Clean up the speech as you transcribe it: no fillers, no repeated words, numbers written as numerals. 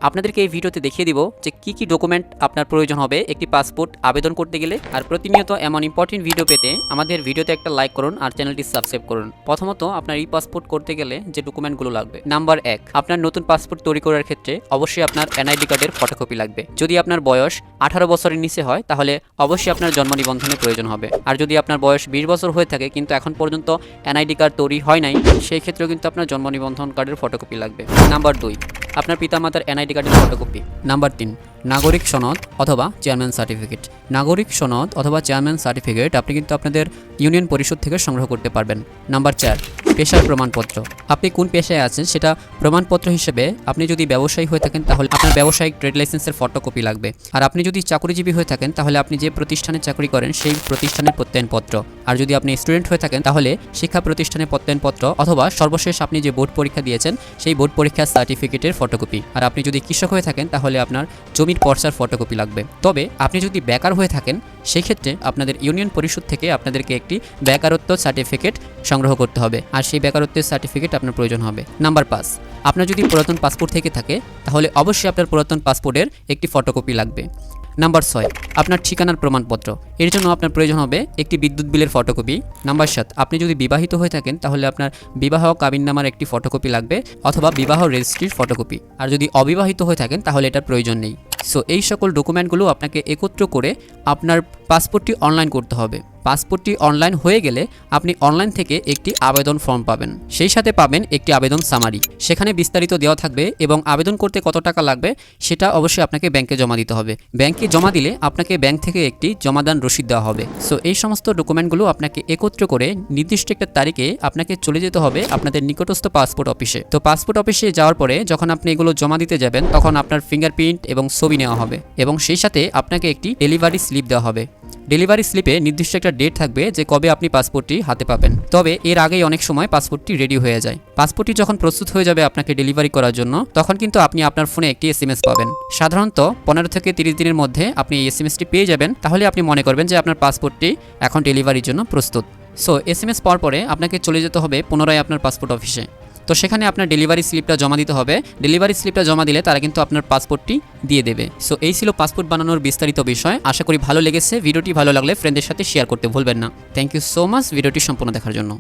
আপনাদেরকে এই ভিডিওতে দেখিয়ে দিব যে কি ডকুমেন্ট আপনার প্রয়োজন হবে একটি পাসপোর্ট আবেদন করতে গেলে। আর প্রতিনিয়ত এমন ইম্পর্টেন্ট ভিডিও পেতে আমাদের ভিডিওতে একটা লাইক করুন আর চ্যানেলটি সাবস্ক্রাইব করুন। প্রথমত আপনার ই পাসপোর্ট করতে গেলে যে ডকুমেন্টগুলো লাগবে, নাম্বার 1, আপনার নতুন পাসপোর্ট তৈরি করার ক্ষেত্রে অবশ্যই আপনার এনআইডি কার্ডের ফটোকপি লাগবে। যদি আপনার বয়স 18 বছরের নিচে হয় তাহলে অবশ্যই আপনার জন্ম নিবন্ধনের প্রয়োজন হবে। আর যদি আপনার বয়স 20 বছর হয়ে থাকে কিন্তু এখন পর্যন্ত এনআইডি কার্ড তৈরি হয় নাই, সেই ক্ষেত্রেও কিন্তু আপনার জন্ম নিবন্ধন কার্ডের ফটোকপি লাগবে। নাম্বার 2, আপনার পিতামাতার এনআইডি কার্ডের ফটোকপি। নাম্বার 3, নাগরিক সনদ অথবা চেয়ারম্যান সার্টিফিকেট। নাগরিক সনদ অথবা চেয়ারম্যান সার্টিফিকেট আপনি কিন্তু আপনাদের ইউনিয়ন পরিষদ থেকে সংগ্রহ করতে পারবেন। নাম্বার 4, পেশার প্রমাণপত্র। আপনি কোন পেশায় আছেন সেটা প্রমাণপত্র হিসেবে আপনি যদি ব্যবসায়ী হয়ে থাকেন তাহলে আপনার ব্যবসায়িক ট্রেড লাইসেন্সের ফটোকপি লাগবে। আর আপনি যদি চাকরিজীবী হয়ে থাকেন তাহলে আপনি যে প্রতিষ্ঠানে চাকরি করেন সেই প্রতিষ্ঠানের প্রত্যয়নপত্র। আর যদি আপনি স্টুডেন্ট হয়ে থাকেন তাহলে শিক্ষা প্রতিষ্ঠানের প্রত্যয়নপত্র অথবা সর্বশেষ আপনি যে বোর্ড পরীক্ষা দিয়েছেন সেই বোর্ড পরীক্ষার সার্টিফিকেটের ফটোকপি। আর আপনি যদি কৃষক হয়ে থাকেন তাহলে আপনার জমির পর্চার ফটোকপি লাগবে। তবে আপনি যদি বেকার হয়ে থাকেন সেই ক্ষেত্রে আপনাদের ইউনিয়ন পরিষদ থেকে আপনাদেরকে একটি বেকারত্ব সার্টিফিকেট সংগ্রহ করতে হবে, আর সেই বেকারত্বের সার্টিফিকেট আপনার প্রয়োজন হবে। নাম্বার 5, আপনার যদি পুরাতন পাসপোর্ট থেকে থাকে তাহলে অবশ্যই আপনার পুরাতন পাসপোর্টের একটি ফটোকপি লাগবে। নাম্বার 6, আপনার ঠিকানার প্রমাণপত্র। এর জন্য আপনার প্রয়োজন হবে একটি বিদ্যুৎ বিলের ফটোকপি। নাম্বার 7, আপনি যদি বিবাহিত হয়ে থাকেন তাহলে আপনার বিবাহ কাবিননামার একটি ফটোকপি লাগবে অথবা বিবাহ রেজিস্ট্রির ফটোকপি। আর যদি অবিবাহিত হয়ে থাকেন তাহলে এটার প্রয়োজন নেই। সো এই সকল ডকুমেন্টগুলো আপনাকে একত্র করে আপনার পাসপোর্টটি অনলাইন করতে হবে। পাসপোর্টটি অনলাইন হয়ে গেলে আপনি অনলাইন থেকে একটি আবেদন ফর্ম পাবেন, সেই সাথে পাবেন একটি আবেদন সামারি। সেখানে বিস্তারিত দেওয়া থাকবে এবং আবেদন করতে কত টাকা লাগবে সেটা অবশ্যই আপনাকে ব্যাংকে জমা দিতে হবে। ব্যাংকে জমা দিলে আপনাকে ব্যাংক থেকে একটি জমাদান রসিদ দেওয়া হবে। সো এই সমস্ত ডকুমেন্টগুলো আপনাকে একত্র করে নির্দিষ্ট একটা তারিখে আপনাকে চলে যেতে হবে আপনাদের নিকটস্থ পাসপোর্ট অফিসে। তো পাসপোর্ট অফিসে যাওয়ার পরে যখন আপনি এগুলো জমা দিতে যাবেন তখন আপনার ফিঙ্গারপ্রিন্ট এবং ছবি নেওয়া হবে এবং সেই সাথে আপনাকে একটি ডেলিভারি স্লিপ দেওয়া হবে। ডেলিভারি স্লিপে নির্দিষ্ট একটা ডেট থাকবে যে কবে আপনি পাসপোর্টটি হাতে পাবেন। তবে এর আগেই অনেক সময় পাসপোর্টটি রেডি হয়ে যায়। পাসপোর্টটি যখন প্রস্তুত হয়ে যাবে আপনাকে ডেলিভারি করার জন্য তখন কিন্তু আপনি আপনার ফোনে একটি এসএমএস পাবেন। সাধারণত 15 থেকে 30 দিনের মধ্যে আপনি এই এসএমএসটি পেয়ে যাবেন। তাহলে আপনি মনে করবেন যে আপনার পাসপোর্টটি এখন ডেলিভারির জন্য প্রস্তুত। সো এসএমএস পাওয়ার পরে আপনাকে চলে যেতে হবে পুনরায় আপনার পাসপোর্ট অফিসে। তো সেখানে আপনার ডেলিভারি স্লিপটা জমা দিতে হবে। ডেলিভারি স্লিপটা জমা দিলে তারা কিন্তু আপনার পাসপোর্টটি দিয়ে দেবে। সো এই ছিল পাসপোর্ট বানানোর বিস্তারিত বিষয়। আশা করি ভালো লেগেছে। ভিডিওটি ভালো লাগলে ফ্রেন্ডদের সাথে শেয়ার করতে ভুলবেন না। থ্যাংক ইউ সো মাচ ভিডিওটি সম্পূর্ণ দেখার জন্য।